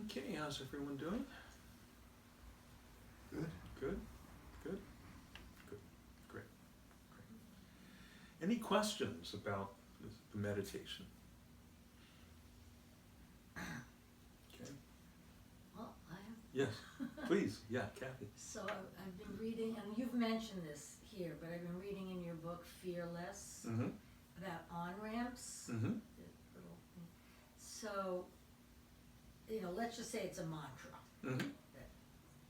Okay, how's everyone doing? Good. Good? Good? Good. Great. Great. Any questions about the meditation? Okay. Well, I have. Yes, please. Yeah, Kathy. So I've been reading, and you've mentioned this here, but I've been reading in your book Fearless Mm-hmm. about on-ramps. Mm-hmm. the little thing. So, let's just say it's a mantra Mm-hmm. that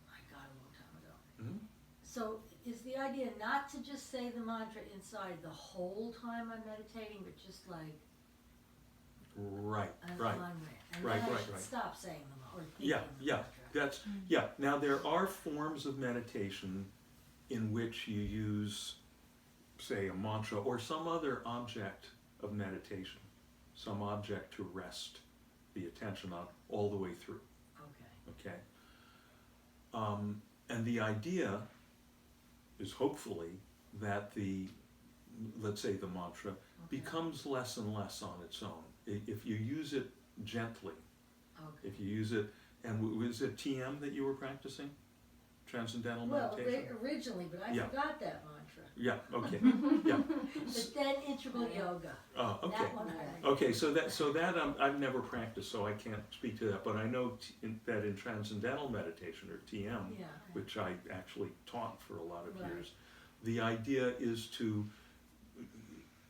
I got a long time ago. Mm-hmm. So is the idea not to just say the mantra inside the whole time I'm meditating, but just like Right, an right. on-ramp? And Right, then I right, should right. stop saying the mantra, or thinking Yeah, the yeah, mantra. that's, yeah. Now, there are forms of meditation in which you use, say, a mantra or some other object of meditation, some object to rest the attention on all the way through, Okay. okay? And the idea is hopefully that let's say the mantra, Okay. becomes less and less on its own. If you use it gently, Okay. if you use it, and was it TM that you were practicing? Transcendental Well, meditation? originally, but I Yeah. forgot that mantra. Yeah, okay, yeah. But then integral yoga. Oh, okay. That one I remember. Okay, so that I've never practiced, so I can't speak to that, but I know that in Transcendental Meditation, or TM, Yeah. which I actually taught for a lot of Right. years, the idea is to,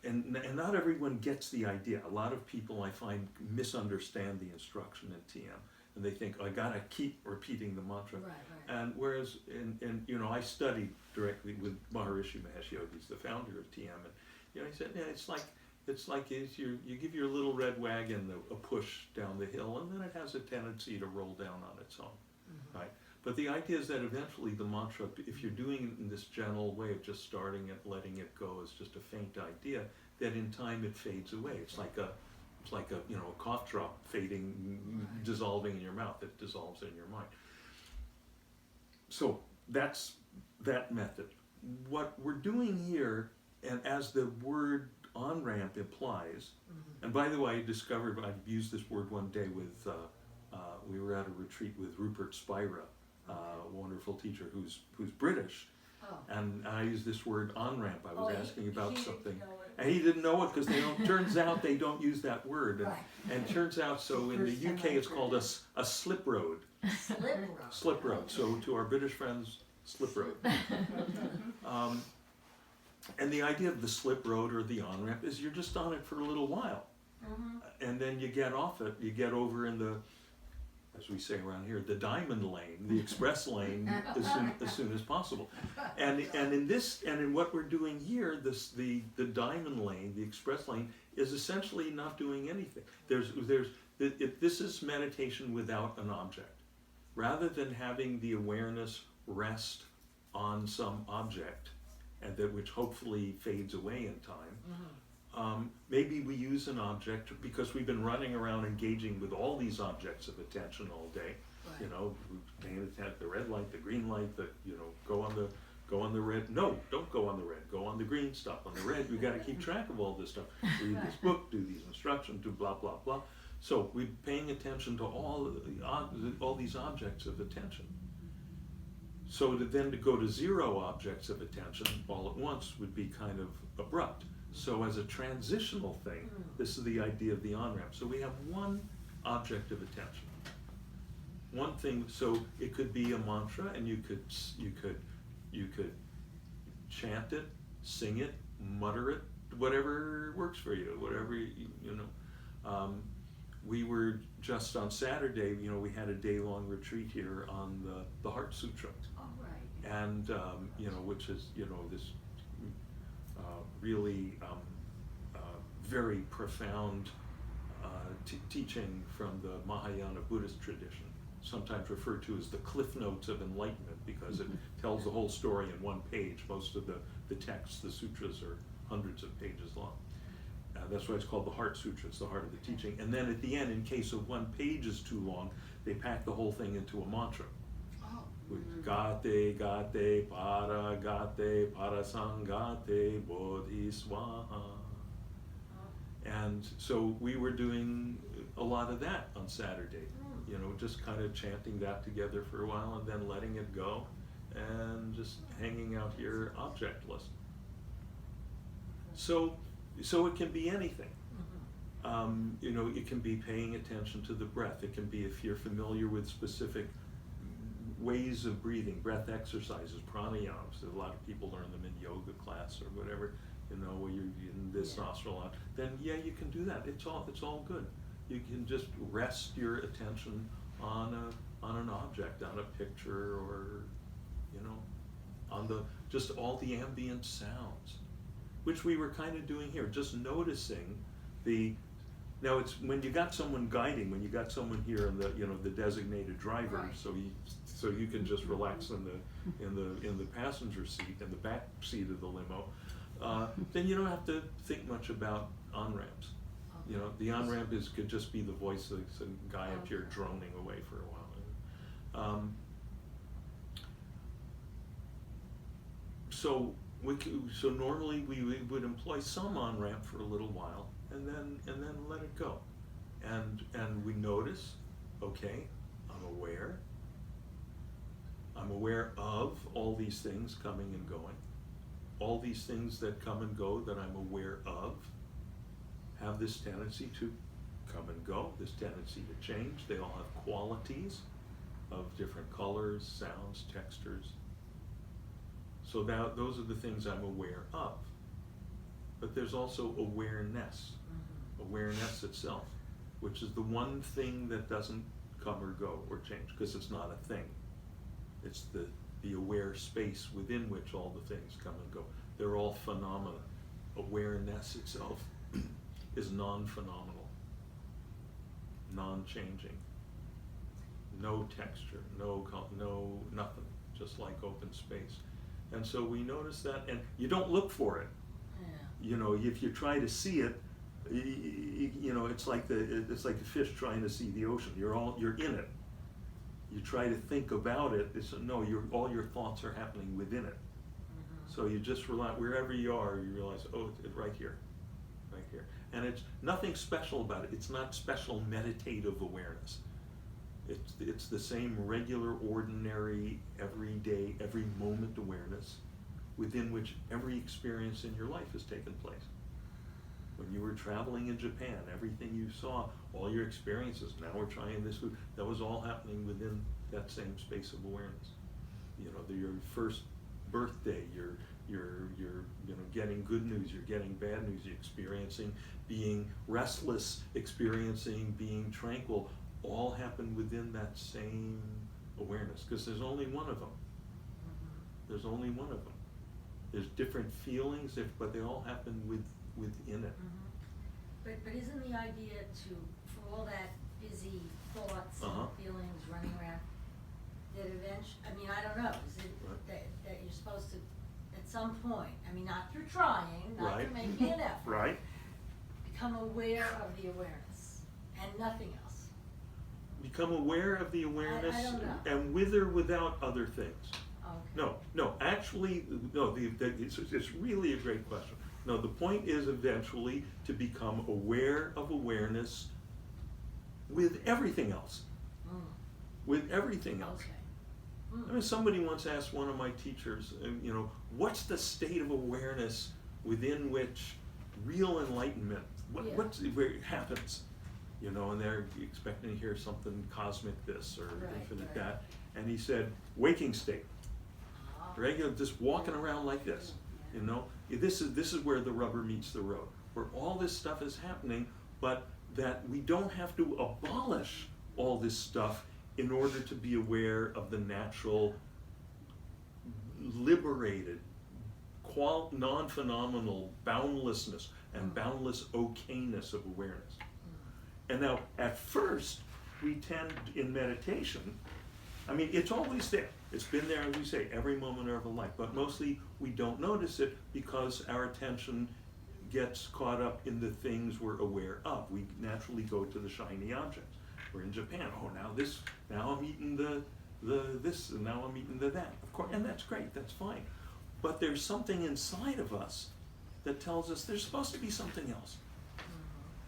and not everyone gets the idea. A lot of people, I find, misunderstand the instruction in TM, and they think, I gotta keep repeating the mantra. Right, right. And whereas, I studied directly with Maharishi Mahesh Yogi, he's the founder of TM, and he said, yeah, it's like you give your little red wagon a push down the hill, and then it has a tendency to roll down on its own, Mhm. right? But the idea is that eventually the mantra, if you're doing it in this gentle way of just starting it, letting it go as just a faint idea, that in time it fades away. It's like a cough drop fading, Right. dissolving in your mouth. It dissolves in your mind. So that's that method. What we're doing here, and as the word on-ramp implies, Mhm. and by the way, I discovered, I've used this word one day with, we were at a retreat with Rupert Spira, a wonderful teacher who's British, Oh. and I used this word on-ramp. I was asking about he something. didn't know it. And he didn't know it because turns out they don't use that word. Right. And turns out, so in the First time UK I've it's heard called that. a slip road. Slip road. Slip road. So to our British friends, slip road. And the idea of the slip road or the on-ramp is you're just on it for a little while. Mhm. And then you get off it, you get over in the, as we say around here, the diamond lane, the express lane, as soon as possible. And in what we're doing here, the diamond lane, the express lane, is essentially not doing anything. This is meditation without an object. Rather than having the awareness rest on some object, and which hopefully fades away in time, Mhm. maybe we use an object because we've been running around engaging with all these objects of attention all day. Right. Paying attention, the red light, the green light, go on the red. No, don't go on the red. Go on the green. Stop on the red. We got to keep track of all this stuff. Read this book. Do these instructions. Do blah blah blah. So we're paying attention to all these objects of attention. So to go to zero objects of attention all at once would be kind of abrupt. So as a transitional thing, this is the idea of the on-ramp. So we have one object of attention. One thing, so it could be a mantra, and you could chant it, sing it, mutter it, whatever works for you, whatever we were just on Saturday, we had a day-long retreat here on the Heart Sutra. All right. And which is this really very profound teaching from the Mahayana Buddhist tradition, sometimes referred to as the Cliff Notes of Enlightenment, because it tells the whole story in one page. Most of the texts, the sutras, are hundreds of pages long. That's why it's called the Heart Sutra. It's the heart of the teaching. And then at the end, in case of one page is too long, they pack the whole thing into a mantra. Oh. With gate, parasangate, bodhi swaha. And so we were doing a lot of that on Saturday, you know, just kind of chanting that together for a while and then letting it go and just hanging out here objectless. So it can be anything. You know, it can be paying attention to the breath. It can be if you're familiar with specific ways of breathing, breath exercises, pranayams. A lot of people learn them in yoga class or whatever, you know, where you're in this nostril out. Then yeah, you can do that. It's all good. You can just rest your attention on an object, on a picture, or you know, on just all the ambient sounds, which we were kind of doing here, just noticing now it's when you got someone guiding, when you got someone here in the designated driver, Right. so you can just relax in the passenger seat, in the back seat of the limo, then you don't have to think much about on-ramps. You know, the on-ramp could just be the voice of some guy up here droning away for a while. So normally we would employ some on-ramp for a little while and then let it go. And we notice, okay, I'm aware of all these things coming and going. All these things that come and go that I'm aware of have this tendency to come and go, this tendency to change. They all have qualities of different colors, sounds, textures. So now those are the things I'm aware of. But there's also awareness, awareness itself, which is the one thing that doesn't come or go or change, because it's not a thing. It's the aware space within which all the things come and go. They're all phenomena. Awareness itself is non-phenomenal, non-changing, no texture, no nothing, just like open space. And so we notice that, and you don't look for it. Yeah. You know, if you try to see it, you know, it's like the fish trying to see the ocean. You're in it. You try to think about it. All your thoughts are happening within it. So you just relax wherever you are. You realize, oh, it's right here, and it's nothing special about it. It's not special meditative awareness. It's the same regular, ordinary, everyday, every moment awareness within which every experience in your life has taken place. When you were traveling in Japan, everything you saw, all your experiences, now we're trying this food, that was all happening within that same space of awareness. You know, your first birthday, you're getting good news, you're getting bad news, you're experiencing being restless, experiencing being tranquil, all happen within that same awareness, because there's only one of them. There's only one of them. There's different feelings, but they all happen within it. But isn't the idea for all that busy thoughts and feelings running around, that eventually, I mean, I don't know, is it that you're supposed to, at some point, I mean, not through trying, not through making an effort, become aware of the awareness and nothing else? Become aware of the awareness, I don't know. and with or without other things. Okay. No, actually, no, it's really a great question. No, the point is eventually to become aware of awareness with everything else. With everything else. Okay. I mean, somebody once asked one of my teachers, you know, what's the state of awareness within which real enlightenment, where it happens? You know, and they're expecting to hear something cosmic this or infinite that. And he said, waking state. Regular, just walking around like this. You know, this is where the rubber meets the road, where all this stuff is happening, but that we don't have to abolish all this stuff in order to be aware of the natural, liberated, non-phenomenal boundlessness and boundless okayness of awareness. And now, at first, we tend, in meditation, I mean, it's always there. It's been there, as we say, every moment of our life. But mostly, we don't notice it because our attention gets caught up in the things we're aware of. We naturally go to the shiny objects. We're in Japan. Oh, now I'm eating the this, and now I'm eating the that. Of course, and that's great. That's fine. But there's something inside of us that tells us there's supposed to be something else.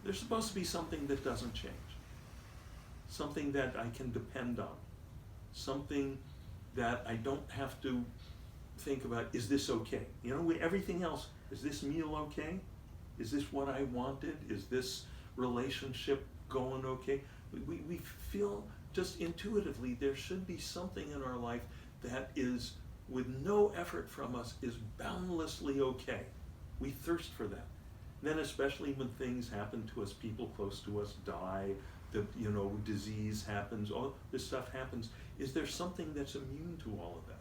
There's supposed to be something that doesn't change. Something that I can depend on. Something that I don't have to think about, is this okay? You know, with everything else, is this meal okay? Is this what I wanted? Is this relationship going okay? We feel just intuitively there should be something in our life that is, with no effort from us, is boundlessly okay. We thirst for that. Then especially when things happen to us, people close to us die, disease happens, all this stuff happens. Is there something that's immune to all of that?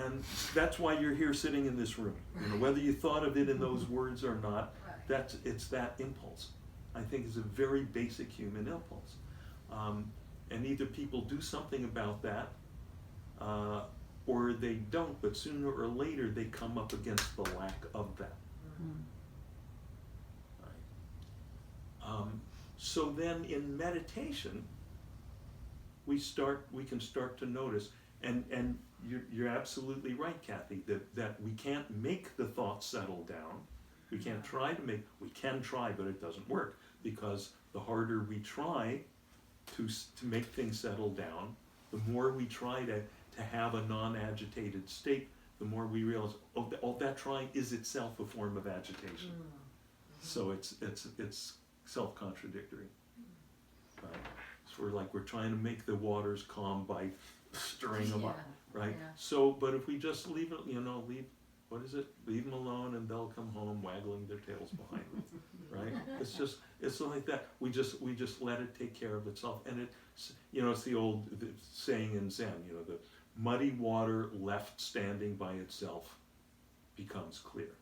And that's why you're here sitting in this room. Whether you thought of it in those words or not, it's that impulse. I think it's a very basic human impulse. And either people do something about that, or they don't, but sooner or later they come up against the lack of that. Right. So then in meditation, we can start to notice, and you're absolutely right, Kathy, that we can't make the thoughts settle down. We can't try to make, we can try, but it doesn't work, because the harder we try to make things settle down, the more we try to have a non-agitated state, the more we realize, that trying is itself a form of agitation. So it's self-contradictory. Right? So we're trying to make the waters calm by stirring them up, right? Yeah. So, but if we just leave it, leave them alone and they'll come home waggling their tails behind them, right? It's like that. We just let it take care of itself. And it's the old saying in Zen, the muddy water left standing by itself becomes clear.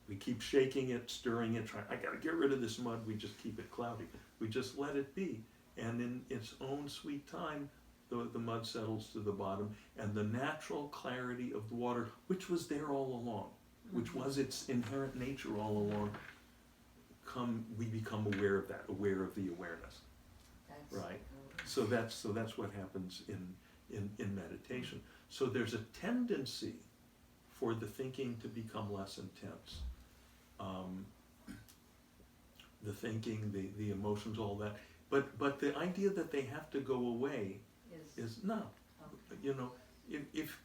We keep shaking it, stirring it, trying, I gotta get rid of this mud, we just keep it cloudy. We just let it be. And in its own sweet time, the mud settles to the bottom, and the natural clarity of the water, which was there all along, which was its inherent nature all along, we become aware of that, aware of the awareness. Right? So that's what happens in meditation. So there's a tendency for the thinking to become less intense. The thinking, the emotions, all that. But the idea that they have to go away is no. Okay. If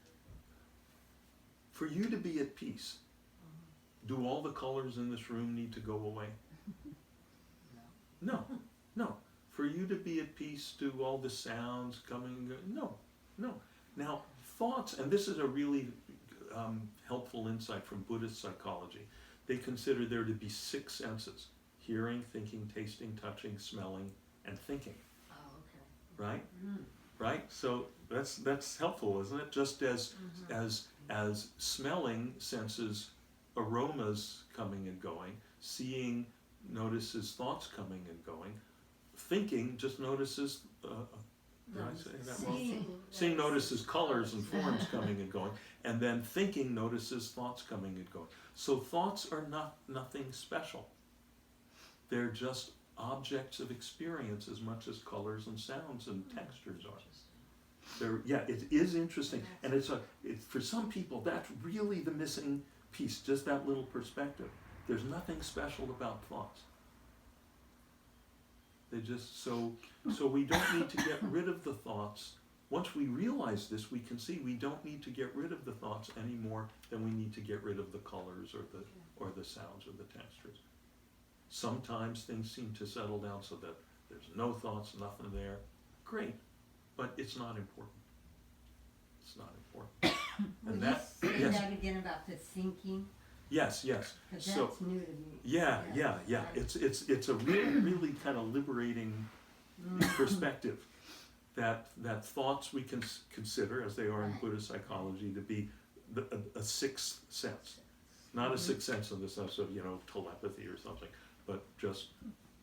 for you to be at peace, do all the colors in this room need to go away? No. For you to be at peace, do all the sounds coming? No. Now, thoughts, and this is a really helpful insight from Buddhist psychology. They consider there to be 6 senses: hearing, thinking, tasting, touching, smelling, and thinking. Oh, okay. Right? Right? So that's helpful, isn't it? Just as smelling senses aromas coming and going, seeing notices thoughts coming and going, thinking just notices did I say that wrong? Seeing notices colors and forms coming and going, and then thinking notices thoughts coming and going. So thoughts are nothing special. They're just objects of experience as much as colors and sounds and textures are. It is interesting, and for some people that's really the missing piece, just that little perspective. There's nothing special about thoughts. They just so we don't need to get rid of the thoughts. Once we realize this, we can see we don't need to get rid of the thoughts any more than we need to get rid of the colors or the sounds or the textures. Sometimes things seem to settle down so that there's no thoughts, nothing there. Great, but it's not important. It's not important. And that again about the thinking? Yes. Because So that's new to me. yeah. It's a really kind of liberating perspective that thoughts we can consider, as they are in Buddhist psychology, to be a 6th sense. Not a 6th sense in the sense of telepathy or something, but just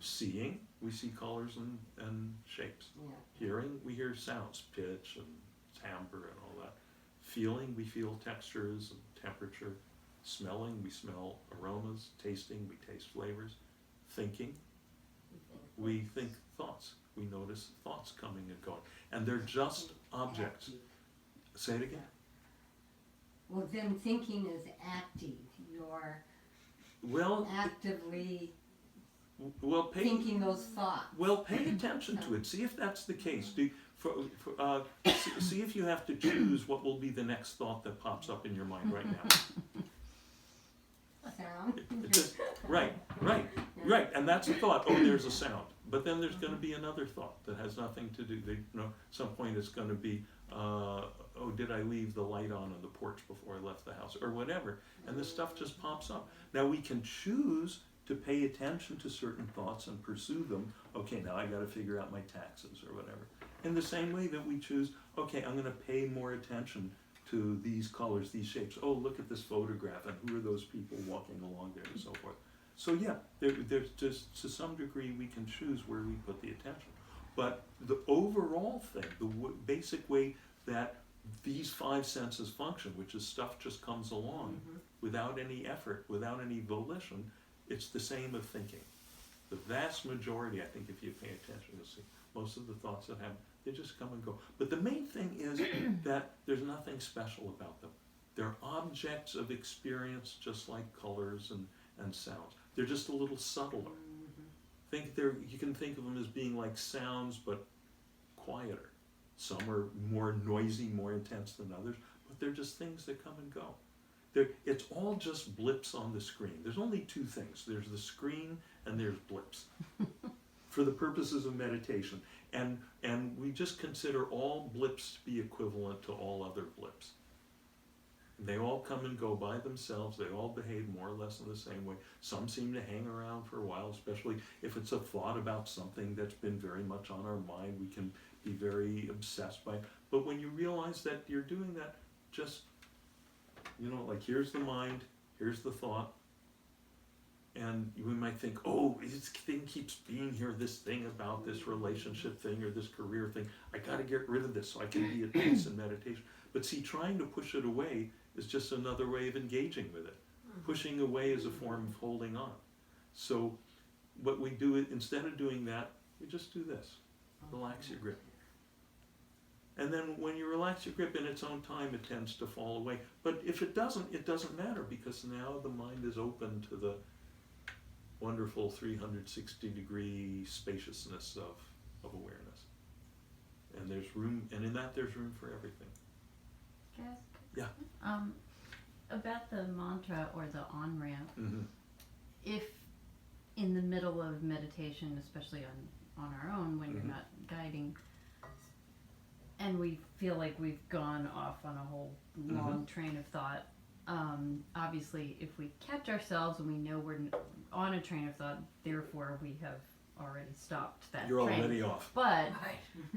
seeing, we see colors and shapes. Yeah. Hearing, we hear sounds, pitch and timbre and all that. Feeling, we feel textures and temperature. Smelling, we smell aromas. Tasting, we taste flavors. Thinking, we think thoughts. We notice thoughts coming and going. And they're just objects. Say it again. Well, then thinking is active. You're Well, actively Well, thinking those thoughts. Well, pay attention to it. See if that's the case. See if you have to choose what will be the next thought that pops up in your mind right now. Sound. Right, and that's a thought. Oh, there's a sound. But then there's going to be another thought that has nothing to do. Some point it's going to be, oh, did I leave the light on the porch before I left the house, or whatever. And this stuff just pops up. Now we can choose to pay attention to certain thoughts and pursue them. Okay, now I got to figure out my taxes or whatever. In the same way that we choose, okay, I'm going to pay more attention to these colors, these shapes. Oh, look at this photograph, and who are those people walking along there, and so forth. So yeah, there's just, to some degree, we can choose where we put the attention. But the overall thing, the basic way that these five senses function, which is stuff just comes along without any effort, without any volition, it's the same of thinking. The vast majority, I think, if you pay attention, you'll see most of the thoughts that happen, they just come and go. But the main thing is that there's nothing special about them. They're objects of experience, just like colors and sounds. They're just a little subtler. You can think of them as being like sounds, but quieter. Some are more noisy, more intense than others, but they're just things that come and go. It's all just blips on the screen. There's only two things. There's the screen and there's blips for the purposes of meditation. And we just consider all blips to be equivalent to all other blips. They all come and go by themselves. They all behave more or less in the same way. Some seem to hang around for a while, especially if it's a thought about something that's been very much on our mind. We can be very obsessed by it. But when you realize that you're doing that, just, like here's the mind, here's the thought, and we might think, oh, this thing keeps being here, this thing about this relationship thing or this career thing. I got to get rid of this so I can be at peace in meditation. But see, trying to push it away is just another way of engaging with it. Pushing away is a form of holding on. So what we do, instead of doing that, we just do this. Relax your grip. And then when you relax your grip in its own time, it tends to fall away. But if it doesn't matter, because now the mind is open to the wonderful 360-degree spaciousness of awareness. And there's room, and in that there's room for everything. Can I ask? Yeah. About the mantra or the on-ramp, Mm-hmm. if in the middle of meditation, especially on our own when you're not guiding, and we feel like we've gone off on a whole long train of thought, obviously if we catch ourselves and we know we're on a train of thought, therefore we have already stopped that You're train. already off. But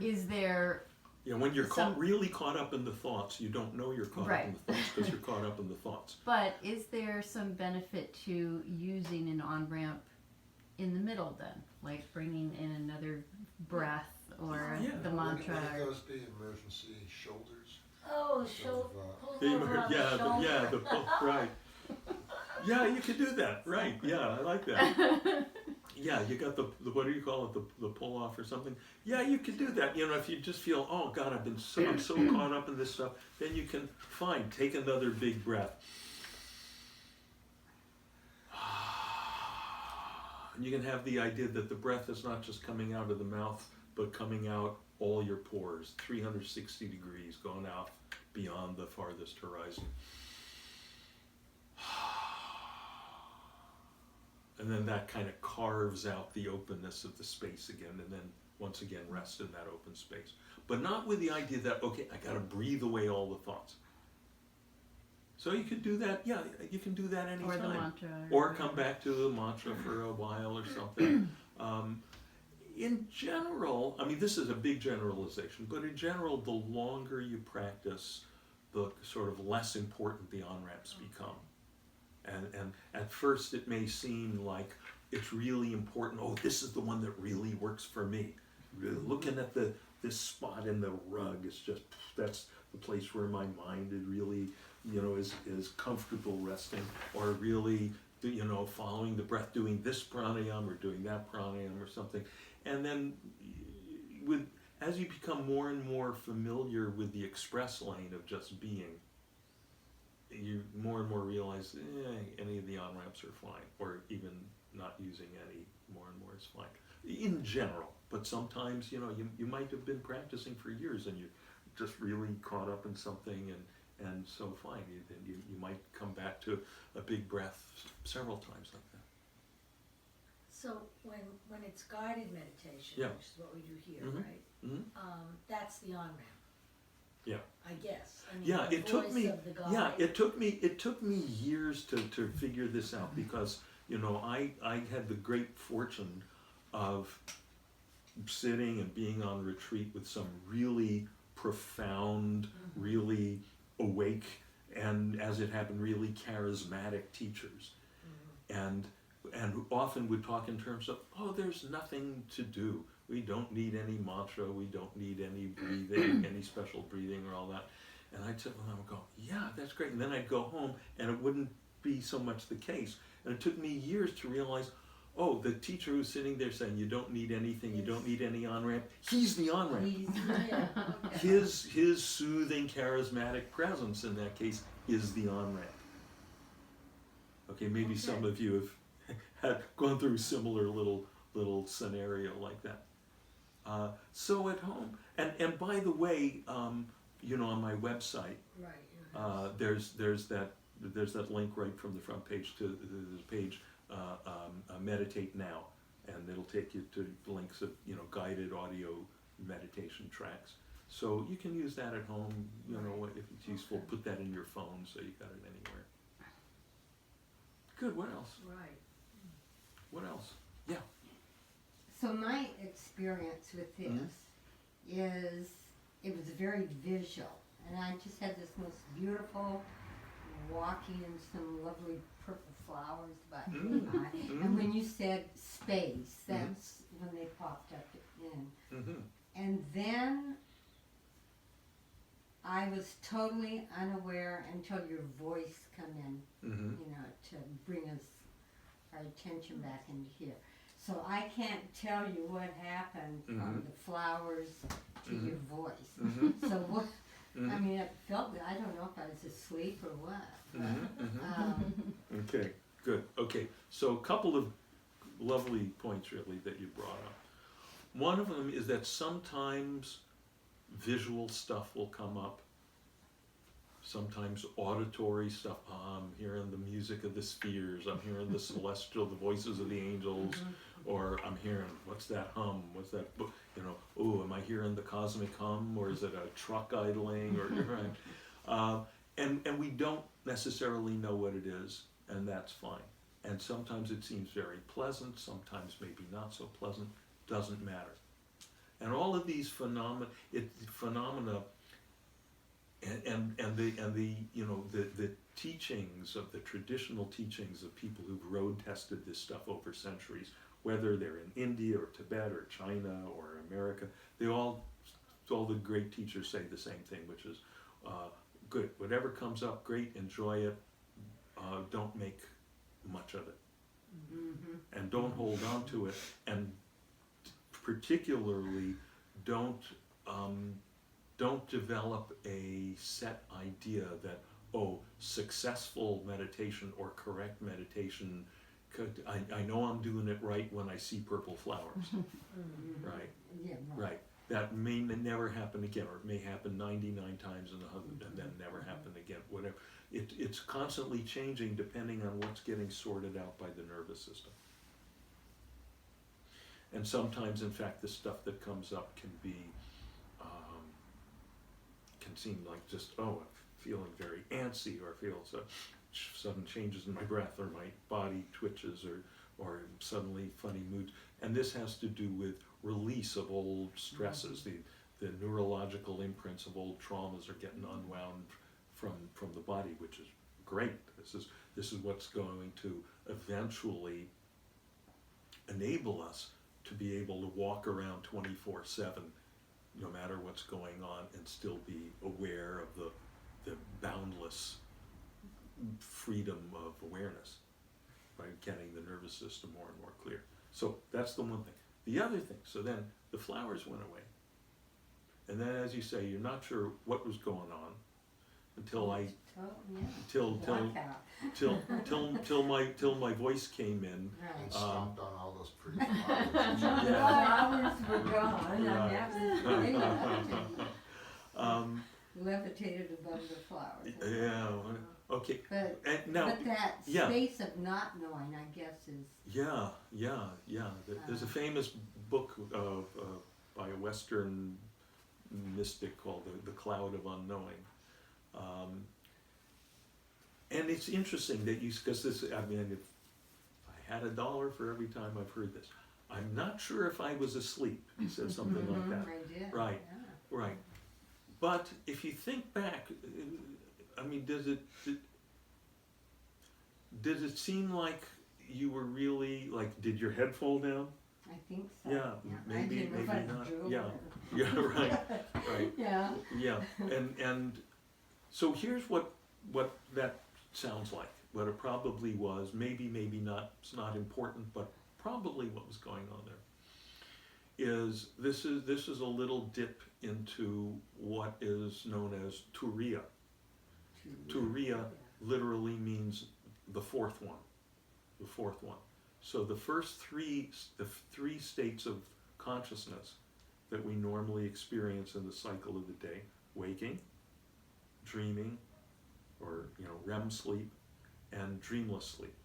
is there... Yeah, when you're really caught up in the thoughts, you don't know you're caught up in the thoughts because you're caught up in the thoughts. But is there some benefit to using an on-ramp in the middle then? Like bringing in another breath or the mantra? What are those the emergency shoulders? Oh, pull over on Yeah, the shoulder. the pull, right. Yeah, you could do that, right? Yeah, I like that. Yeah, you got the what do you call it, the pull off or something? Yeah, you could do that. If you just feel, oh God, I'm so caught up in this stuff, then you can take another big breath. And you can have the idea that the breath is not just coming out of the mouth, but coming out all your pores, 360 degrees, going out beyond the farthest horizon. And then that kind of carves out the openness of the space again, and then once again rest in that open space. But not with the idea that, okay, I gotta breathe away all the thoughts. So you could do that, yeah, you can do that anytime. Or the mantra. Or come back to the mantra for a while or something. In general, this is a big generalization, but in general, the longer you practice, the sort of less important the on-ramps become. And at first it may seem like it's really important. Oh, this is the one that really works for me. Looking at this spot in the rug, that's the place where my mind is really, is comfortable resting, or really, following the breath, doing this pranayama or doing that pranayama or something. And then as you become more and more familiar with the express lane of just being, you more and more realize any of the on-ramps are fine, or even not using any more and more is fine in general. But sometimes, you know, you might have been practicing for years and you're just really caught up in something, and so fine, you might come back to a big breath several times like that. So when it's guided meditation, Yeah. which is what we do here, Mhm. right? Mm-hmm. That's the on-ramp. Yeah. I guess. I mean, Yeah, the it took voice me. of the guide. Yeah, it took me years to figure this out, because you know I had the great fortune of sitting and being on retreat with some really profound, really awake, and as it happened, really charismatic teachers, and who often would talk in terms of, oh, there's nothing to do. We don't need any mantra. We don't need any breathing, any special breathing or all that. And I'd sit with them and go, yeah, that's great. And then I'd go home and it wouldn't be so much the case. And it took me years to realize, oh, the teacher who's sitting there saying you don't need anything, you don't need any on-ramp, he's the on-ramp. Yeah, okay. His soothing, charismatic presence in that case is the on-ramp. Okay, maybe some Okay. of you have had gone through similar little scenario like that. So at home, and by the way, you know, on my website, Right. You have- there's that link right from the front page to the page, Meditate Now, and it'll take you to links of, you know, guided audio meditation tracks. So you can use that at home, you know, if it's useful. Okay. Put that in your phone so you got it anywhere. Good. What else? Right. What else? So my experience with this is, it was very visual, and I just had this most beautiful, walking in some lovely purple flowers by me. And when you said space, that's when they popped up in. Mm-hmm. And then I was totally unaware until your voice come in, Mm-hmm. you know, to bring us our attention back into here. So I can't tell you what happened from the flowers to your voice. Mm-hmm. So what? Mm-hmm. I mean, it felt good. I don't know if I was asleep or what. But, Mm-hmm. Okay, good. Okay, so a couple of lovely points really that you brought up. One of them is that sometimes visual stuff will come up, sometimes auditory stuff. I'm hearing the music of the spheres, I'm hearing the celestial, the voices of the angels, or I'm hearing, what's that hum, what's that, you know, oh, am I hearing the cosmic hum, or is it a truck idling, or and we don't necessarily know what it is, and that's fine. And sometimes it seems very pleasant, sometimes maybe not so pleasant, doesn't matter. And all of these phenomena, and the you know, the teachings of the traditional teachings of people who've road tested this stuff over centuries, whether they're in India or Tibet or China or America, all the great teachers say the same thing, which is, good, whatever comes up, great, enjoy it, don't make much of it, and don't hold on to it, and particularly don't develop a set idea that, oh, successful meditation or correct meditation I know I'm doing it right when I see purple flowers, right? yeah, Right. That may never happen again, or it may happen 99 times in 100 and then never happen again, whatever. It's constantly changing depending on what's getting sorted out by the nervous system. And sometimes, in fact, the stuff that comes up can be, can seem like just, oh, I'm feeling very antsy, or I feel sudden changes in my breath, or my body twitches, or suddenly funny moods. And this has to do with release of old stresses. The neurological imprints of old traumas are getting unwound from the body, which is great. This is what's going to eventually enable us to be able to walk around 24/7, no matter what's going on, and still be aware of the boundless freedom of awareness by getting the nervous system more and more clear. So that's the one thing. The other thing, so then the flowers went away. And then, as you say, you're not sure what was going on until I Oh, yeah. till Blackout. till my voice came in. Right. And stomped on all those pretty flowers. Flowers were gone, and that was great. Um, Levitated above the flowers. yeah. Okay. But, And now, but that yeah. space of not knowing, I guess, is, yeah. There's a famous book of by a Western mystic called the Cloud of Unknowing. And it's interesting that because this, I mean, if I had $1 for every time I've heard this, I'm not sure if I was asleep. He said something like that. I did. Right. Yeah. Right. But if you think back, I mean, did it seem like you were really, like, did your head fall down? I think so. Yeah, maybe- I didn't know if maybe I not. drew Yeah. or- Yeah, right, right. Yeah. Yeah, and so here's what that sounds like. What it probably was, maybe not. It's not important, but probably what was going on there is this is a little dip into what is known as Turiya. Turiya literally means the fourth one. The fourth one. So the first three states of consciousness that we normally experience in the cycle of the day: waking, dreaming, or REM sleep, and dreamless sleep.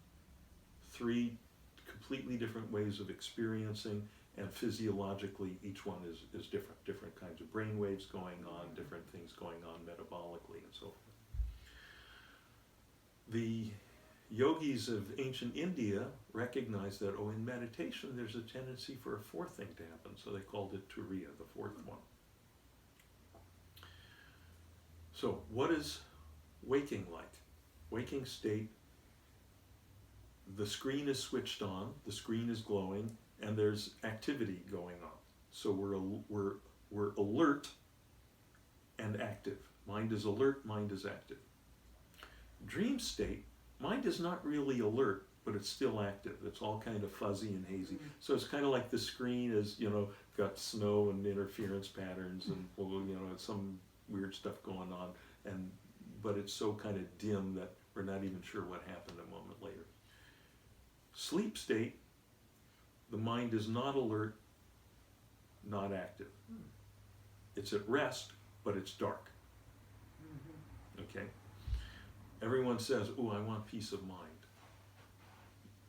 3 completely different ways of experiencing, and physiologically each one is different. Different kinds of brain waves going on, different things going on metabolically, and so forth. The yogis of ancient India recognized that, in meditation there's a tendency for a fourth thing to happen, so they called it Turiya, the fourth one. So what is waking like? Waking state, the screen is switched on, the screen is glowing, and there's activity going on. So we're alert and active. Mind is alert, mind is active. Dream state, mind is not really alert, but it's still active. It's all kind of fuzzy and hazy. So it's kind of like the screen is, got snow and interference patterns and, it's some weird stuff going on, but it's so kind of dim that we're not even sure what happened a moment later. Sleep state, the mind is not alert, not active. It's at rest, but it's dark. Okay? Everyone says, I want peace of mind.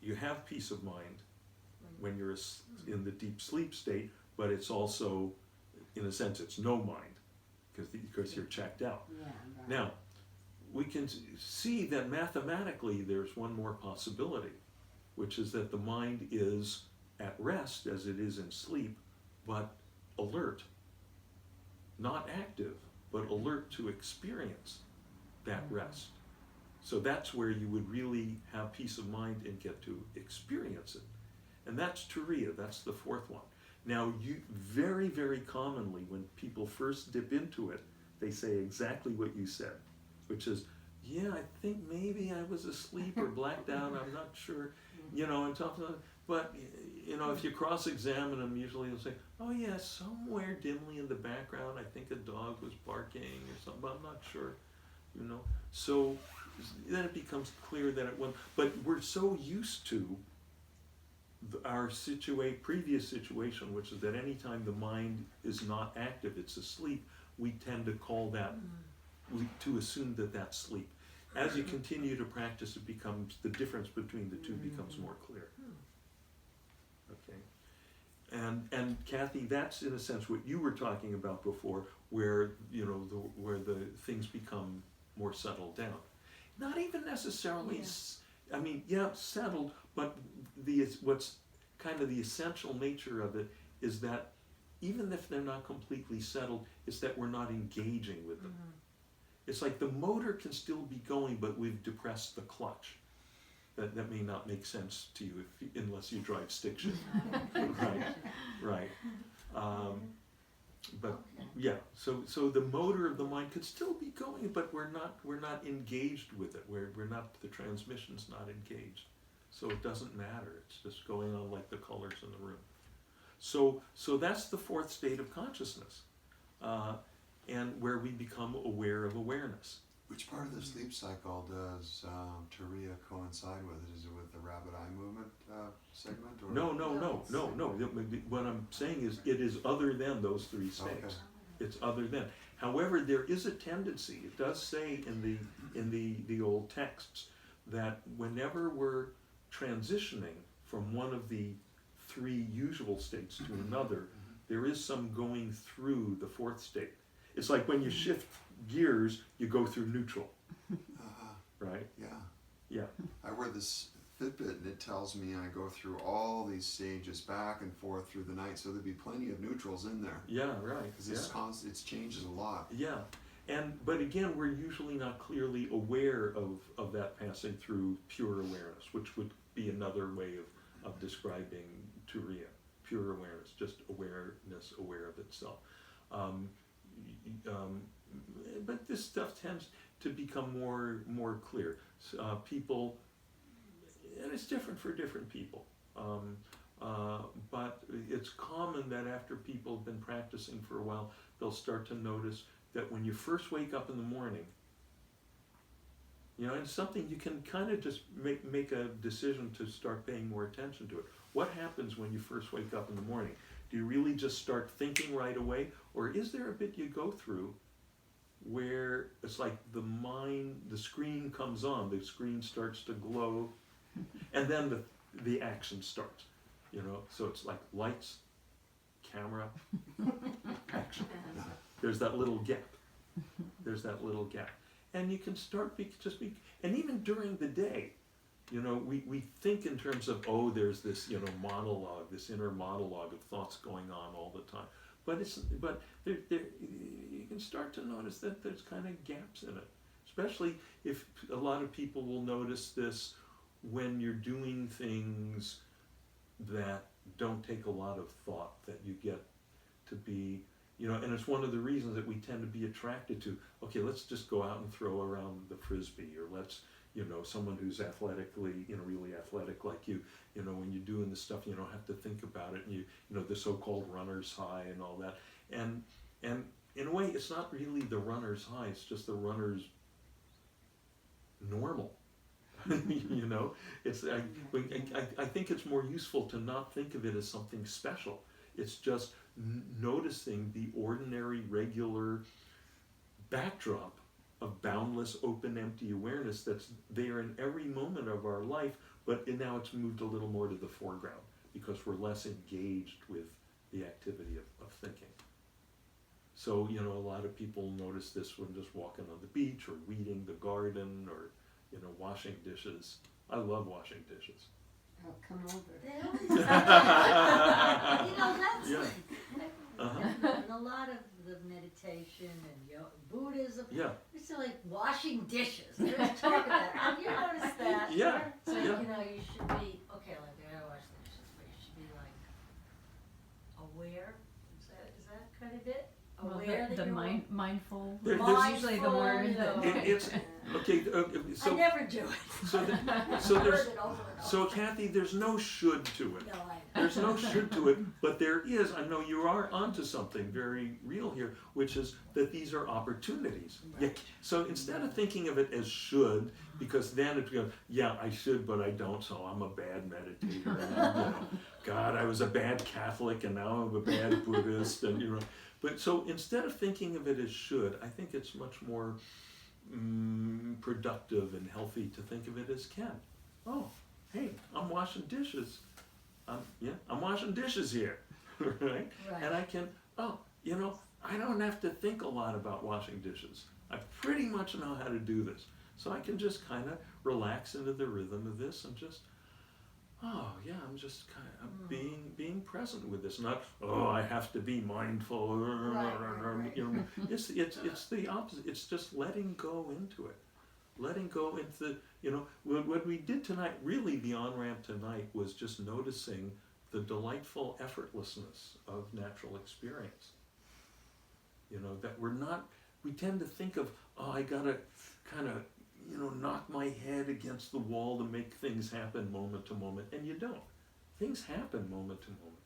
You have peace of mind when you're in the deep sleep state, but it's also, in a sense, it's no mind, because you're checked out. Yeah, right. Now, we can see that mathematically there's one more possibility, which is that the mind is at rest as it is in sleep, but alert. Not active, but alert to experience that rest. So that's where you would really have peace of mind and get to experience it. And that's Turiya, that's the fourth one. Now, you very, very commonly, when people first dip into it, they say exactly what you said, which is, I think maybe I was asleep or blacked out, I'm not sure, and something. But, if you cross-examine them, usually they'll say, somewhere dimly in the background, I think a dog was barking or something, but I'm not sure, So then it becomes clear that it was, but we're so used to our previous situation, which is that anytime the mind is not active, it's asleep, we tend to call that, to assume that that's sleep. As you continue to practice, it becomes, the difference between the two becomes more clear. Okay. And Kathy, that's in a sense what you were talking about before, where, where the things become more settled down. Not even necessarily, settled, but what's kind of the essential nature of it is that even if they're not completely settled, it's that we're not engaging with them. It's like the motor can still be going, but we've depressed the clutch. That may not make sense to you unless you drive stick shift. Right. But so the motor of the mind could still be going, but we're not engaged with it. The transmission's not engaged. So it doesn't matter. It's just going on like the colors in the room. So that's the fourth state of consciousness, and where we become aware of awareness. Which part of the sleep cycle does Turiya coincide with? Is it with the rapid eye movement segment? Or? No. No, What I'm saying is, it is other than those three states. Okay. It's other than. However, there is a tendency. It does say in the old texts that whenever we're transitioning from one of the three usual states to another, there is some going through the fourth state. It's like when you shift gears, you go through neutral, right? Yeah. Yeah. I wear this Fitbit and it tells me I go through all these stages back and forth through the night, so there'd be plenty of neutrals in there. Yeah, right. Because it's constant, it changes a lot. Yeah, but again, we're usually not clearly aware of that passing through pure awareness, which would be another way of describing Turiya. Pure awareness, just awareness, aware of itself. But this stuff tends to become more clear. People, and it's different for different people. But it's common that after people have been practicing for a while, they'll start to notice that when you first wake up in the morning, it's something you can kind of just make a decision to start paying more attention to it. What happens when you first wake up in the morning? Do you really just start thinking right away? Or is there a bit you go through where it's like the screen comes on, the screen starts to glow, and then the action starts, so it's like lights, camera, action. There's that little gap. And you can start and even during the day, we think in terms of, there's this, monologue, this inner monologue of thoughts going on all the time. But there, you can start to notice that there's kind of gaps in it. Especially if a lot of people will notice this when you're doing things that don't take a lot of thought, that you get to be, and it's one of the reasons that we tend to be attracted to, okay, let's just go out and throw around the Frisbee, or let's, someone who's athletically, really athletic like you, when you're doing this stuff, you don't have to think about it, and the so-called runner's high and all that. And in a way, it's not really the runner's high, it's just the runner's normal. It's I think it's more useful to not think of it as something special. It's just noticing the ordinary, regular backdrop of boundless, open, empty awareness that's there in every moment of our life, but now it's moved a little more to the foreground because we're less engaged with the activity of thinking. So, a lot of people notice this when just walking on the beach or weeding the garden or, washing dishes. I love washing dishes. Oh, come over. They always that's Yeah. and a lot of the meditation and Buddhism. Yeah. It's like washing dishes. They always talk about it. Have you noticed that? Yeah. So Yeah. you should be okay. Like I gotta wash the dishes, but you should be like aware. Is that kind of it? Well, Aware the that you're mindful. There's usually the mindful, word that. It's okay. I So never do it. so the- I've so heard there's it over and over. so Kathy, there's no should to it. No, There's no should to it, but there is. I know you are onto something very real here, which is that these are opportunities. So instead of thinking of it as should, because then it goes, yeah, I should, but I don't, so I'm a bad meditator. And, God, I was a bad Catholic, and now I'm a bad Buddhist, and But so instead of thinking of it as should, I think it's much more productive and healthy to think of it as can. Oh, hey, I'm washing dishes. I'm washing dishes here, right? Right. And I can, I don't have to think a lot about washing dishes. I pretty much know how to do this. So I can just kind of relax into the rhythm of this and just, I'm just kind of being present with this. Not, I have to be mindful. Right. It's the opposite. It's just letting go into it. Letting go into what we did tonight, really the on-ramp tonight was just noticing the delightful effortlessness of natural experience. That we tend to think of, I gotta kind of, knock my head against the wall to make things happen moment to moment, and you don't. Things happen moment to moment.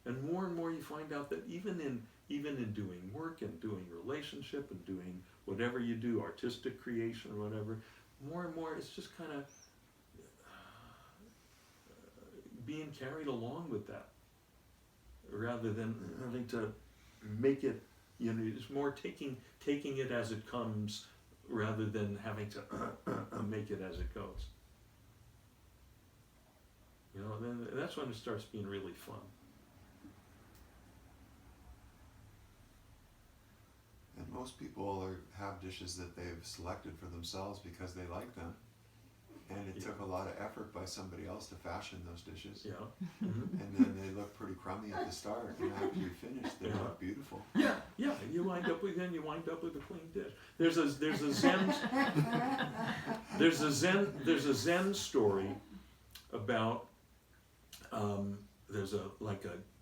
And more you find out that even in doing work and doing relationship and doing whatever you do, artistic creation or whatever, more and more it's just kind of being carried along with that, rather than having to make it. You know, it's more taking it as it comes, rather than having to make it as it goes. You know, then that's when it starts being really fun. And most people have dishes that they've selected for themselves because they like them. And it took a lot of effort by somebody else to fashion those dishes. Yeah. Mm-hmm. And then they look pretty crummy at the start, and after you finish, they look beautiful. Yeah, and you wind up with a clean dish. There's a Zen story about there's the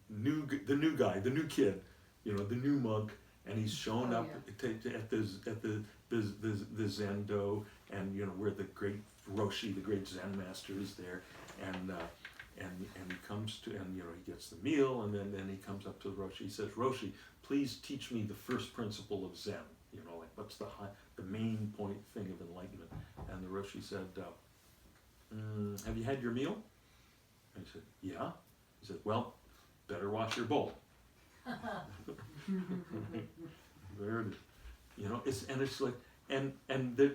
new kid, you know, the new monk, and he's shown up at the Zendo, and you know where the great Roshi, the great Zen master, is there, and he comes to, and you know he gets the meal, and then he comes up to Roshi. He says, Roshi, please teach me the first principle of Zen. You know, like what's the main point thing of enlightenment? And the Roshi said, have you had your meal? And he said, yeah. He said, well, better wash your bowl. There it is. You know, it's like, and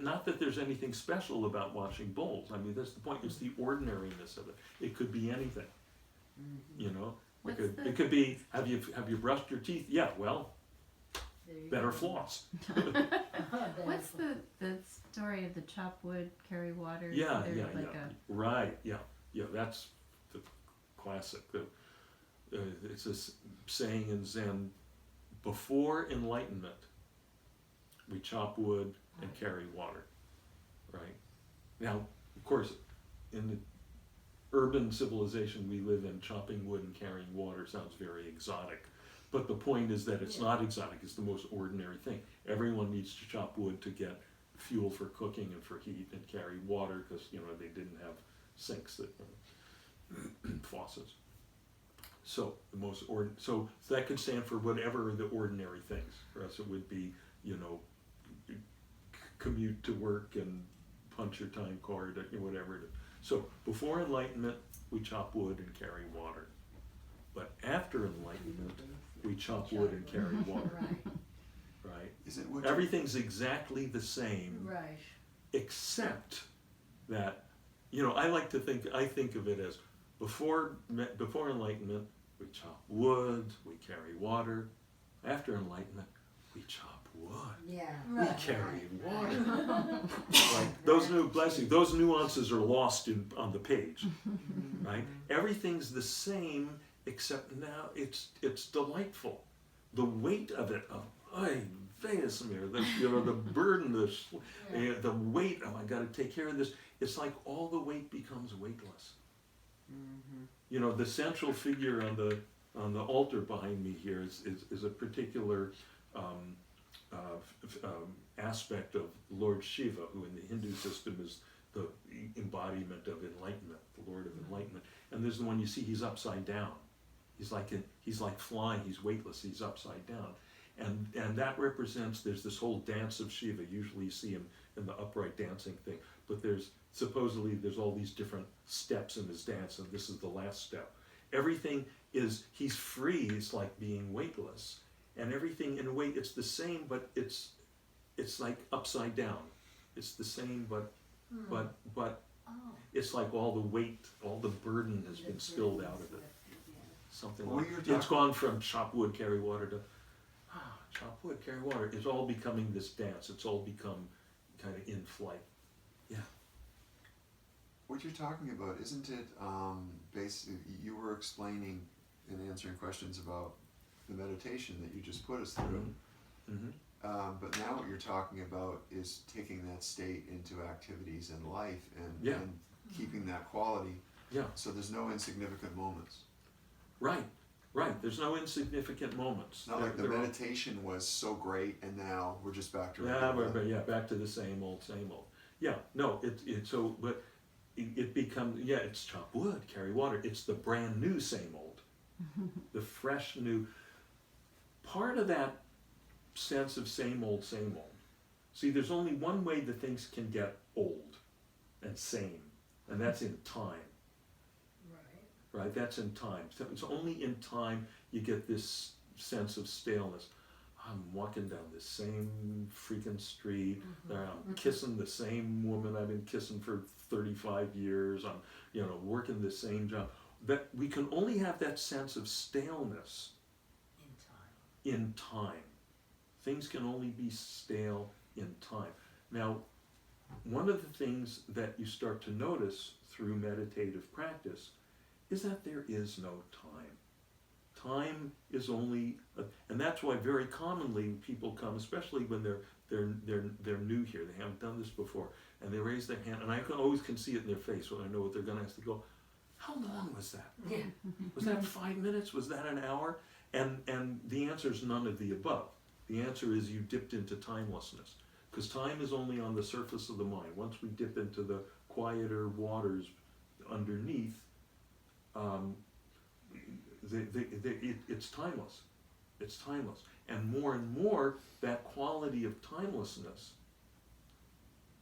not that there's anything special about washing bowls. I mean, that's the point. It's the ordinariness of it. It could be anything. You know, it could be, have you brushed your teeth? Yeah. Well, better floss. What's the story of the chop wood, carry water? Yeah. Right. Yeah. That's the classic. It's a saying in Zen: before enlightenment, we chop wood and carry water. Right. Now, of course, in the urban civilization we live in, chopping wood and carrying water sounds very exotic. But the point is that it's not exotic, it's the most ordinary thing. Everyone needs to chop wood to get fuel for cooking and for heat, and carry water because, you know, they didn't have sinks that faucets. So so that could stand for whatever are the ordinary things. For us it would be, you know, commute to work and punch your time card or whatever it is. So before enlightenment we chop wood and carry water. But after enlightenment we chop wood and carry water. Right? Is it wood? Everything's exactly the same, Right. except that, you know, I think of it as before enlightenment we chop wood, we carry water. After enlightenment we chop wood, Yeah. we carry water. Like those nuances are lost on the page, right? Everything's the same, except now it's delightful. The weight of it, the burden, the weight, oh, I got to take care of this. It's like all the weight becomes weightless. You know, the central figure on the altar behind me here is a particular aspect of Lord Shiva, who in the Hindu system is the embodiment of enlightenment, the Lord of enlightenment. And there's the one you see, he's upside down. He's like flying, he's weightless, he's upside down. And that represents, there's this whole dance of Shiva. Usually you see him in the upright dancing thing, but supposedly there's all these different steps in his dance, and this is the last step. Everything he's free, it's like being weightless. And everything, in a way, it's the same, but it's like upside down. It's the same, but it's like all the weight, all the burden has been spilled out of it. Something Well, like you're it's gone from chop wood, carry water to chop wood, carry water. It's all becoming this dance. It's all become kind of in flight. Yeah. What you're talking about, isn't it, basically, you were explaining and answering questions about the meditation that you just put us through. Mm-hmm. But now what you're talking about is taking that state into activities in life and keeping that quality. Yeah. So there's no insignificant moments. Right. There's no insignificant moments. It's not like the meditation was so great and now we're just back to back to the same old. Yeah, no, it becomes, it's chop wood, carry water. It's the brand new same old. The fresh new, part of that sense of same old, same old. See, there's only one way that things can get old and same, and that's in time, Right. right? That's in time. So it's only in time you get this sense of staleness. I'm walking down the same freaking street. I'm kissing the same woman I've been kissing for 35 years. I'm, working the same job. That we can only have that sense of staleness In time. in time. Things can only be stale in time. Now, one of the things that you start to notice through meditative practice is that there is no time. Time is only, and that's why very commonly people come, especially when they're new here, they haven't done this before, and they raise their hand, and I can see it in their face when I know what they're going to ask. They go, "How long was that? Yeah. Was that 5 minutes? Was that an hour?" And the answer is none of the above. The answer is you dipped into timelessness, because time is only on the surface of the mind. Once we dip into the quieter waters underneath, it's timeless. It's timeless. And more, that quality of timelessness,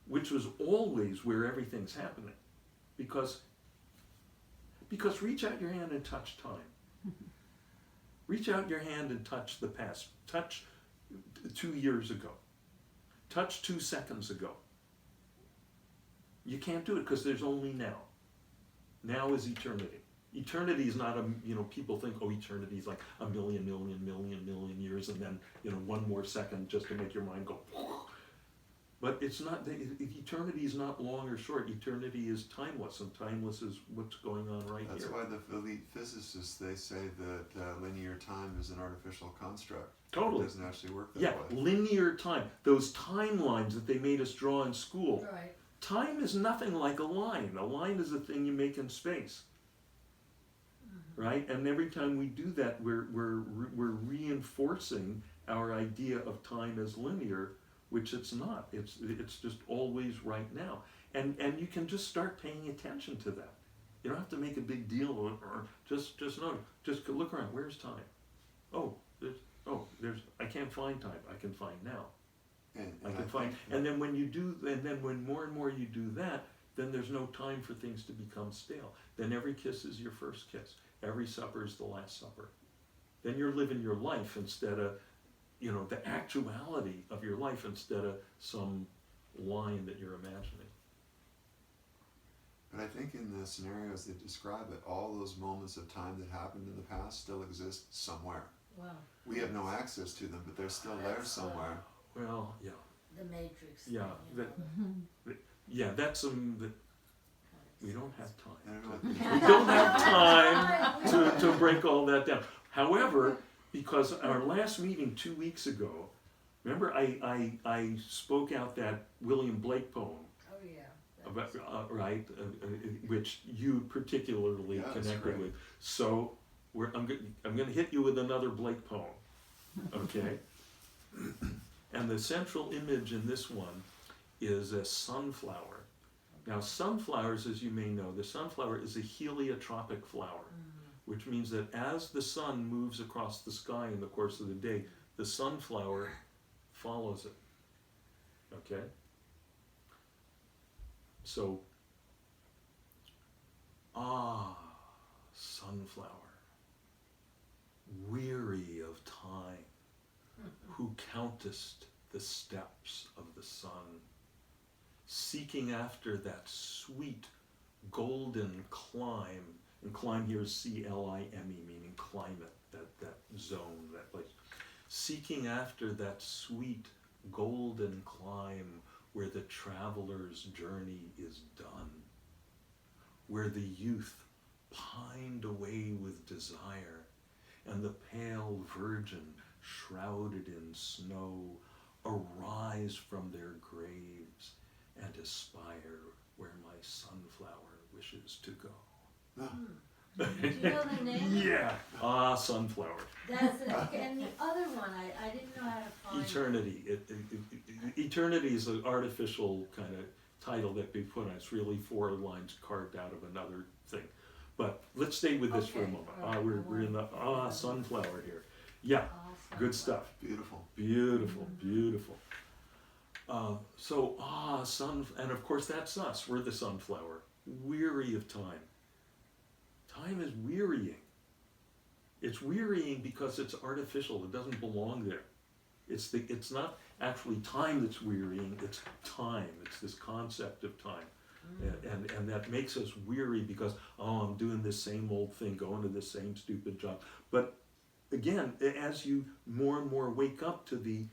which was always where everything's happening, because reach out your hand and touch time. Reach out your hand and touch the past. Touch 2 years ago. Touch 2 seconds ago. You can't do it because there's only now. Now is eternity. Eternity is not people think, oh, eternity is like a million years, and then, one more second just to make your mind go. But it's not, eternity is not long or short. Eternity is timeless, and timeless is what's going on right That's here. why the elite physicists, they say that linear time is an artificial construct. Totally. It doesn't actually work that Yeah, way. linear time. Those timelines that they made us draw in school. Right. Time is nothing like a line. A line is a thing you make in space. Right? And every time we do that, we're reinforcing our idea of time as linear, which it's not. It's just always right now. And you can just start paying attention to that. You don't have to make a big deal of it, or just know. Just look around. Where's time? There's I can't find time. I can find now. And I I can find, think- and then when more and more you do that, then there's no time for things to become stale. Then every kiss is your first kiss. Every supper is the last supper. Then you're living your life instead of, the actuality of your life instead of some line that you're imagining. But I think in the scenarios that describe it, all those moments of time that happened in the past still exist somewhere. Wow. We have no access to them, but they're still there That's, somewhere. Well, yeah, The Matrix. Yeah, thing, that's we don't have I time. don't know what We don't have time to break all that down. However, because our last meeting 2 weeks ago, remember I spoke out that William Blake poem, Oh, yeah. about, which you particularly Yeah, that's connected great. with. So I'm going to hit you with another Blake poem, okay? And the central image in this one is a sunflower. Now, sunflowers, as you may know, the sunflower is a heliotropic flower, which means that as the sun moves across the sky in the course of the day, the sunflower follows it. Okay? So, sunflower, weary of time, who countest the steps of the sun, seeking after that sweet golden clime, and climb here is C-L-I-M-E, meaning climate, that zone, that place. Seeking after that sweet golden clime where the traveler's journey is done, where the youth pined away with desire, and the pale virgin shrouded in snow arise from their graves and aspire where my sunflower wishes to go. Do you know the name? Yeah, sunflower. That's it. And the other one, I didn't know how to find. Eternity. Eternity is an artificial kind of title that we put on. It's really 4 lines carved out of another thing. But let's stay with this for a Okay, moment. all right, We're in the sunflower here. Yeah, All good sunflower. stuff. Beautiful. Beautiful, beautiful. Sun, and of course that's us. We're the sunflower, weary of time. Time is wearying. It's wearying because it's artificial. It doesn't belong there. It's not actually time that's wearying. It's time. It's this concept of time, and that makes us weary because I'm doing this same old thing, going to this same stupid job. But again, as you more and more wake up to the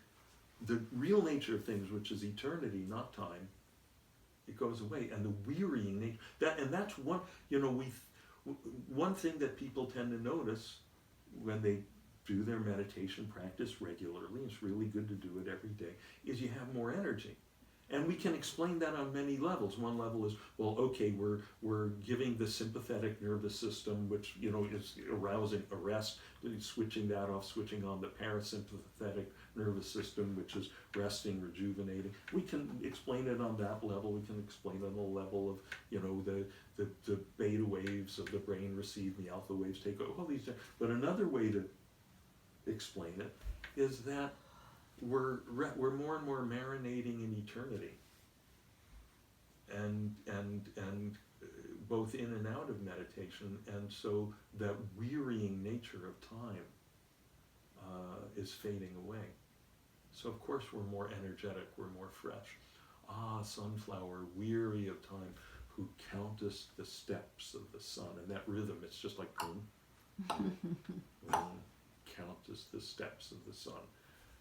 real nature of things, which is eternity, not time, it goes away. And the wearying nature, that's one, one thing that people tend to notice when they do their meditation practice regularly, it's really good to do it every day, is you have more energy. And we can explain that on many levels. One level is, well, okay, we're giving the sympathetic nervous system, which is arousing arrest, switching that off, switching on the parasympathetic nervous system, which is resting, rejuvenating. We can explain it on that level. We can explain it on the level of the beta waves of the brain receive, and the alpha waves take over. All these things. But another way to explain it is that we're more and more marinating in eternity, and both in and out of meditation, and so that wearying nature of time is fading away. So of course we're more energetic, we're more fresh. Sunflower, weary of time, who countest the steps of the sun. And that rhythm, it's just like boom, boom, countest the steps of the sun,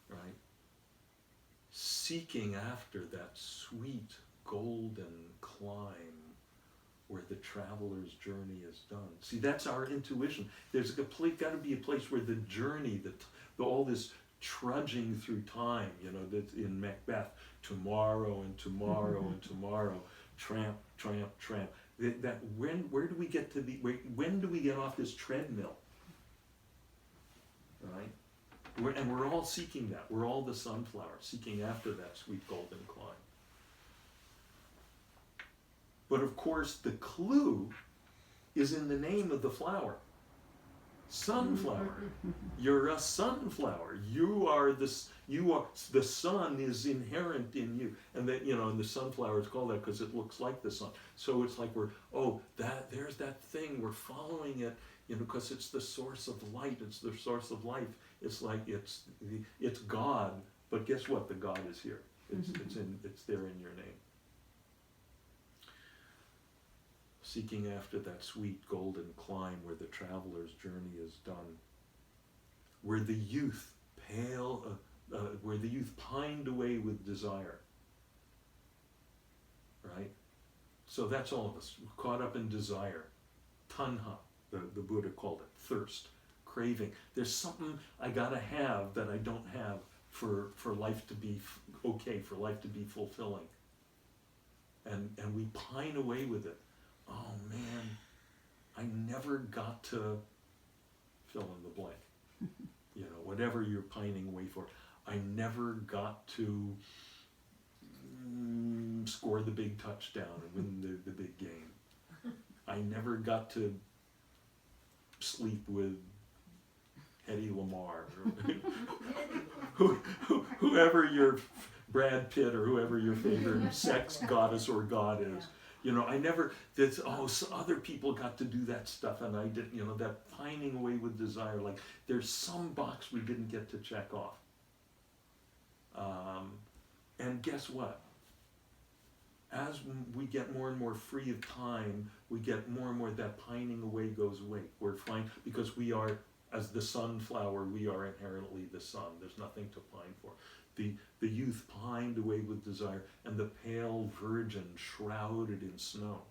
right? Seeking after that sweet golden climb where the traveler's journey is done. See, that's our intuition. There's got to be a place where the journey, all this trudging through time, that's in Macbeth, tomorrow and tomorrow and tomorrow, tramp, tramp, tramp. Where do we get to when do we get off this treadmill? Right? And we're all seeking that. We're all the sunflower, seeking after that sweet golden climb. But of course, the clue is in the name of the flower. Sunflower. You're a sunflower. The sun is inherent in you. And that, and the sunflower is called that because it looks like the sun. So it's like there's that thing, we're following it, because it's the source of light, it's the source of life. It's like it's God, but guess what? The God is here. It's there in your name. Seeking after that sweet golden climb where the traveler's journey is done, where the youth pined away with desire. Right? So that's all of us, caught up in desire. Tanha, the Buddha called it, thirst, craving. There's something I gotta have that I don't have for life to be okay, for life to be fulfilling. And we pine away with it. Oh man, I never got to fill in the blank. Whatever you're pining away for. I never got to score the big touchdown and win the big game. I never got to sleep with Hedy Lamarr or whoever your Brad Pitt or whoever your favorite sex goddess or god is. Other people got to do that stuff and I didn't, that pining away with desire, like there's some box we didn't get to check off. And guess what? As we get more and more free of time, we get more and more that pining away goes away. We're fine because we are, as the sunflower, we are inherently the sun. There's nothing to pine for. The youth pined away with desire, and the pale virgin shrouded in snow.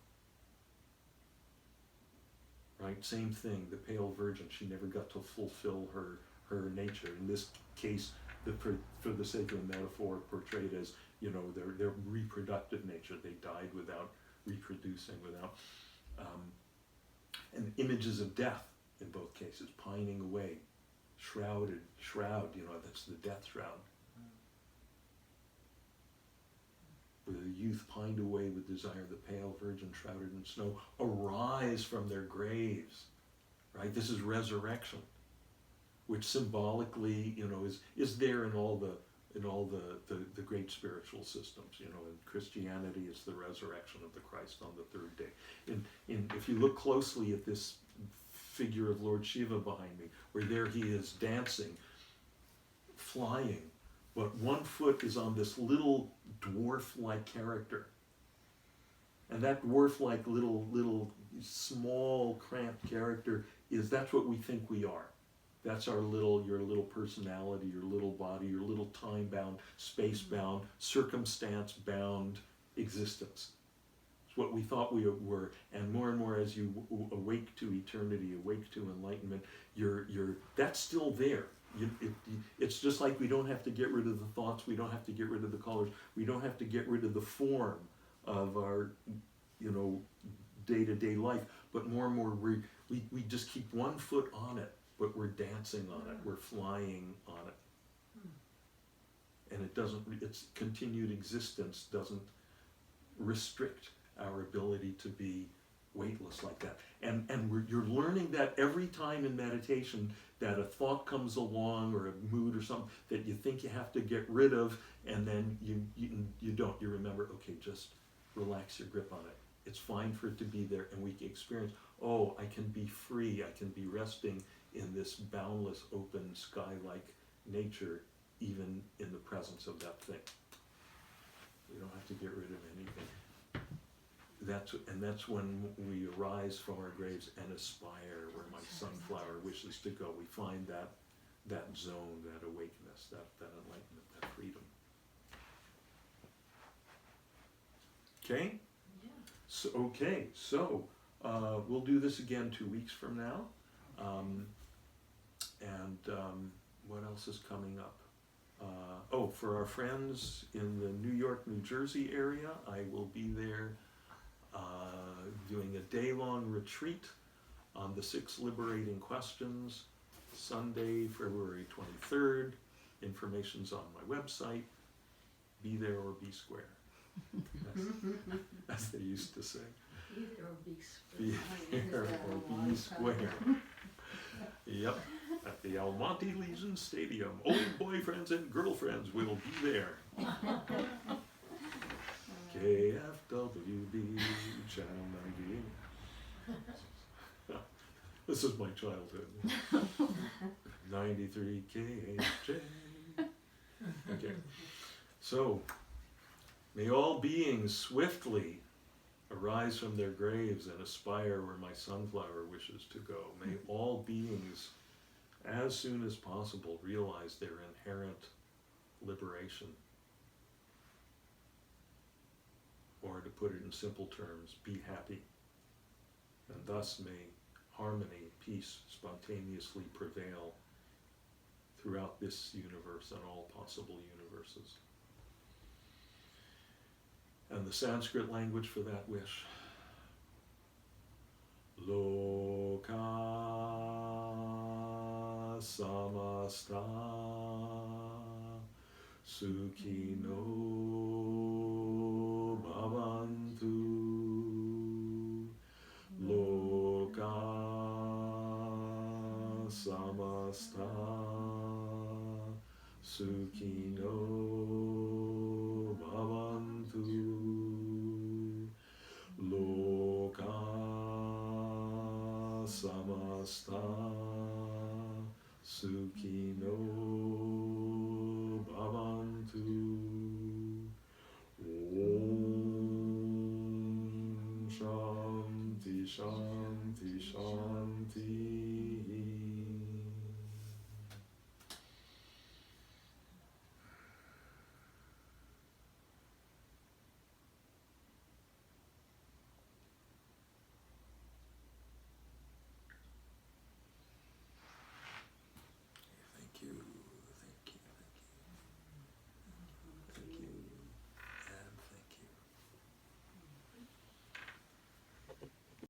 Right? Same thing, the pale virgin, she never got to fulfill her nature. In this case, for the sake of the metaphor, portrayed as, their reproductive nature. They died without reproducing, without, and images of death in both cases, pining away, shroud, that's the death shroud. where the youth pined away with desire, the pale virgin shrouded in snow, arise from their graves, right? This is resurrection, which symbolically, is there in all the great spiritual systems. In Christianity, it's the resurrection of the Christ on the third day. If you look closely at this figure of Lord Shiva behind me, where there he is dancing, flying, but one foot is on this little dwarf-like character. And that dwarf-like little small cramped character that's what we think we are. That's your little personality, your little body, your little time-bound, space-bound, circumstance-bound existence. It's what we thought we were, and more as you awake to eternity, awake to enlightenment, that's still there. It's just like we don't have to get rid of the thoughts, we don't have to get rid of the colors, we don't have to get rid of the form of our, day-to-day life, but more and more we just keep one foot on it, but we're dancing on it, we're flying on it. And its continued existence doesn't restrict our ability to be weightless like that. And you're learning that every time in meditation that a thought comes along or a mood or something that you think you have to get rid of, and then you don't. You remember, okay, just relax your grip on it. It's fine for it to be there, and we can experience, oh, I can be free, I can be resting in this boundless, open, sky-like nature, even in the presence of that thing. We don't have to get rid of anything. That's when we arise from our graves and aspire where my sunflower wishes to go. We find that zone, that awakeness, that enlightenment, that freedom. Okay? Yeah. So we'll do this again 2 weeks from now. What else is coming up? For our friends in the New York, New Jersey area, I will be there doing a day-long retreat on the 6 liberating questions, Sunday, February 23rd. Information's on my website. Be there or be square, as they used to say. Either or be Be square. there or be square. Yep, at the Almonte Legion Stadium. Old boyfriends and girlfriends will be there. KFWB Channel 98. This is my childhood. 93 KHJ. Okay, so may all beings swiftly arise from their graves and aspire where my sunflower wishes to go. May all beings, as soon as possible, realize their inherent liberation. Or to put it in simple terms, be happy. And thus may harmony, peace, spontaneously prevail throughout this universe and all possible universes. And the Sanskrit language for that wish, Loka samasta sukhino bhavantu. Loka samasta sukhino bhavantu. Loka samasta sukhino bhavantu. Om Shanti Shanti Shanti.